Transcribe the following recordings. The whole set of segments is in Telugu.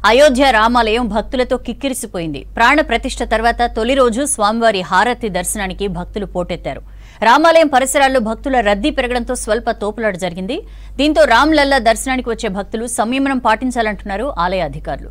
అయోధ్య రామాలయం భక్తులతో కిక్కిరిసిపోయింది. ప్రాణ ప్రతిష్ఠ తర్వాత తొలి రోజు స్వామివారి హారతి దర్శనానికి భక్తులు పోటెత్తారు. రామాలయం పరిసరాల్లో భక్తుల రద్దీ పెరగడంతో స్వల్ప తోపులాట జరిగింది. దీంతో రామ్లల్లా దర్శనానికి వచ్చే భక్తులు సంయమనం పాటించాలంటున్నారు ఆలయ అధికారులు.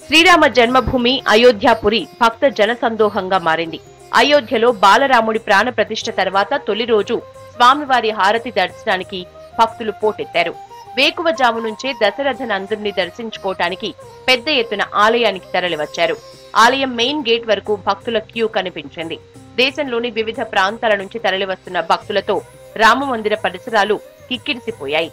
శ్రీరామ జన్మభూమి అయోధ్యాపురి భక్త జనసందోహంగా మారింది. అయోధ్యలో బాలరాముడి ప్రాణ ప్రతిష్ఠ తర్వాత తొలి రోజు స్వామివారి హారతి దర్శనానికి భక్తులు పోటెత్తారు. వేకువజాము నుంచే దశరథ నందుని దర్శించుకోవటానికి పెద్ద ఎత్తున ఆలయానికి తరలివచ్చారు. ఆలయం మెయిన్ గేట్ వరకు భక్తుల క్యూ కనిపించింది. దేశంలోని వివిధ ప్రాంతాల నుంచి తరలివస్తున్న భక్తులతో రామమందిర పరిసరాలు కిక్కిరిసిపోయాయి.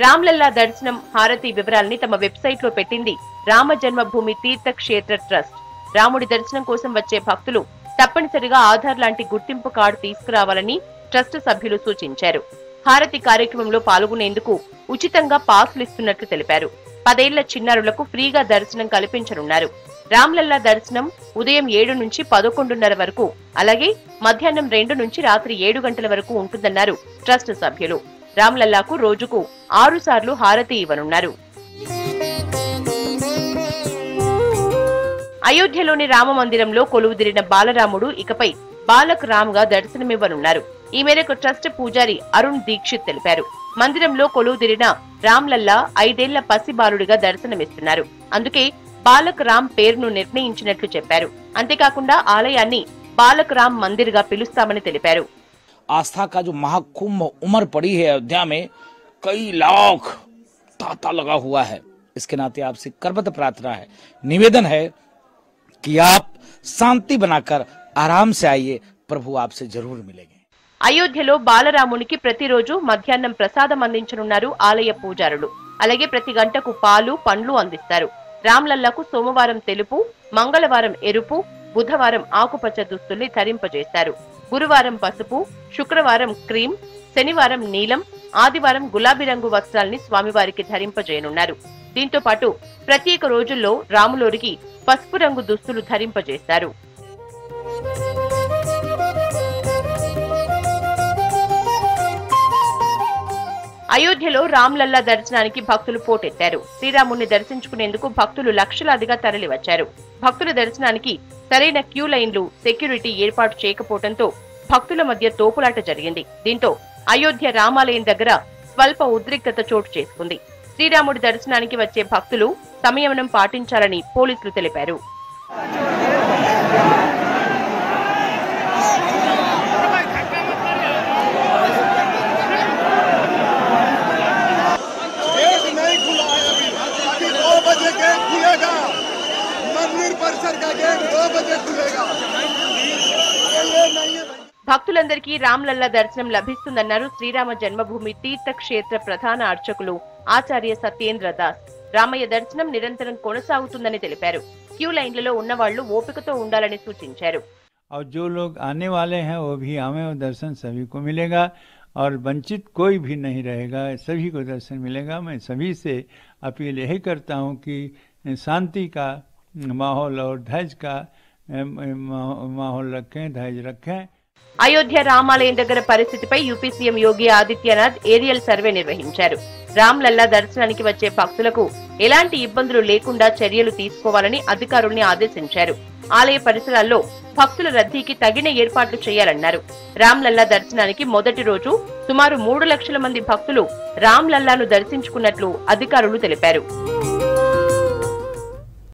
రామ్లల్లా దర్శనం హారతి వివరాల్ని తమ వెబ్సైట్ లో పెట్టింది రామ జన్మభూమి తీర్థక్షేత్ర ట్రస్ట్. రాముడి దర్శనం కోసం వచ్చే భక్తులు తప్పనిసరిగా ఆధార్ లాంటి గుర్తింపు కార్డు తీసుకురావాలని ట్రస్ట్ సభ్యులు సూచించారు. హారతి కార్యక్రమంలో పాల్గొనేందుకు ఉచితంగా పాసులు ఇస్తున్నట్లు తెలిపారు. 10 ఏళ్ల చిన్నారులకు ఫ్రీగా దర్శనం కల్పించనున్నారు. రామ్లల్లా దర్శనం ఉదయం 7 నుంచి 11:30 వరకు, అలాగే మధ్యాహ్నం 2 నుంచి రాత్రి 7 గంటల వరకు ఉంటుందన్నారు ట్రస్ట్ సభ్యులు. రామ్లల్లాకు రోజుకు 6 సార్లు హారతి ఇవ్వనున్నారు. అయోధ్యలోని రామ మందిరంలో కొలువుదిరిన బాలరాముడు ఇకపై బాలక్ రామ్ గా దర్శనమివ్వనున్నారు. ఈ మేరకు ట్రస్ట్ పూజారి అరుణ్ దీక్షిత్ తెలిపారు. మందిరంలో కొలువుదిరిన రామ్లల్లా 5 ఏళ్ల పసి బాలుడిగా దర్శనమిస్తున్నారు. అందుకే బాలక్ రామ్ పేరును నిర్ణయించినట్లు చెప్పారు. అంతేకాకుండా ఆలయాన్ని బాలక్ రామ్ మందిర్ గా పిలుస్తామని తెలిపారు. आस्था का जो महाकुंभ उमड़ पड़ी है अयोध्या में, कई लाख तांता लगा हुआ है. इसके नाते आपसे करबद्ध प्रार्थना है, निवेदन है कि आप शांति बनाकर आराम से आइए, प्रभु आपसे जरूर मिलेंगे. అయోధ్యలో బాలరామునికి ప్రతిరోజు మధ్యాహ్నం ప్రసాదం అందించనున్నారు ఆలయ పూజారులు. అలాగే ప్రతి గంటకు పాలు, పండ్లు అందిస్తారు. రామ్లల్లాకు సోమవారం తెలుపు, మంగళవారం ఎరుపు, బుధవారం ఆకుపచ్చ దుస్తుల్ని ధరింపజేస్తారు. గురువారం పసుపు, శుక్రవారం క్రీం, శనివారం నీలం, ఆదివారం గులాబీ రంగు వస్త్రాల్ని స్వామివారికి ధరింపజేయనున్నారు. దీంతో పాటు ప్రత్యేక రోజుల్లో రాములోరికి పసుపు రంగు దుస్తులు ధరింపజేస్తారు. అయోధ్యలో రామ్లల్లా దర్శనానికి భక్తులు పోటెత్తారు. శ్రీరాముణ్ణి దర్శించుకునేందుకు భక్తులు లక్షలాదిగా తరలివచ్చారు. భక్తుల దర్శనానికి సరైన క్యూ లైన్లు, సెక్యూరిటీ ఏర్పాటు చేయకపోవడంతో భక్తుల మధ్య తోపులాట జరిగింది. దీంతో అయోధ్య రామాలయం దగ్గర స్వల్ప ఉద్రిక్తత చోటు చేసుకుంది. శ్రీరాముడి దర్శనానికి వచ్చే భక్తులు సంయమనం పాటించాలని పోలీసులు తెలిపారు. భక్తులందరికీ రామ్లల్లా దర్శనం లభిస్తుందన్నారు శ్రీరామ జన్మభూమి తీర్థక్షేత్ర ప్రధాన అర్చకులు ఆచార్య సత్యేంద్ర దాస్. రామయ్య దర్శనం నిరంతరం కొనసాగుతుందని తెలిపారు. క్యూ లైన్లలో ఉన్నవాళ్లు ఓపికతో ఉండాలని సూచించారు. और जो लोग आने वाले हैं वो भी आवे और दर्शन सभी को मिलेगा और वंचित कोई भी नहीं रहेगा, सभी को दर्शन मिलेगा. मैं सभी से अपील यही करता हूं कि शांति का माहौल और धैर्य का माहौल रखें, धैर्य रखें. అయోధ్య రామాలయం దగ్గర పరిస్థితిపై UP CM Yogi Adityanath aerial survey నిర్వహించారు. రామ్లల్లా దర్శనానికి వచ్చే భక్తులకు ఎలాంటి ఇబ్బందులు లేకుండా చర్యలు తీసుకోవాలని అధికారుల్ని ఆదేశించారు. ఆలయ పరిసరాల్లో భక్తుల రద్దీకి తగిన ఏర్పాట్లు చేయాలన్నారు. రామ్లల్లా దర్శనానికి మొదటి రోజు సుమారు 3 లక్షల మంది భక్తులు రామ్లల్లాను దర్శించుకున్నట్లు అధికారులు తెలిపారు.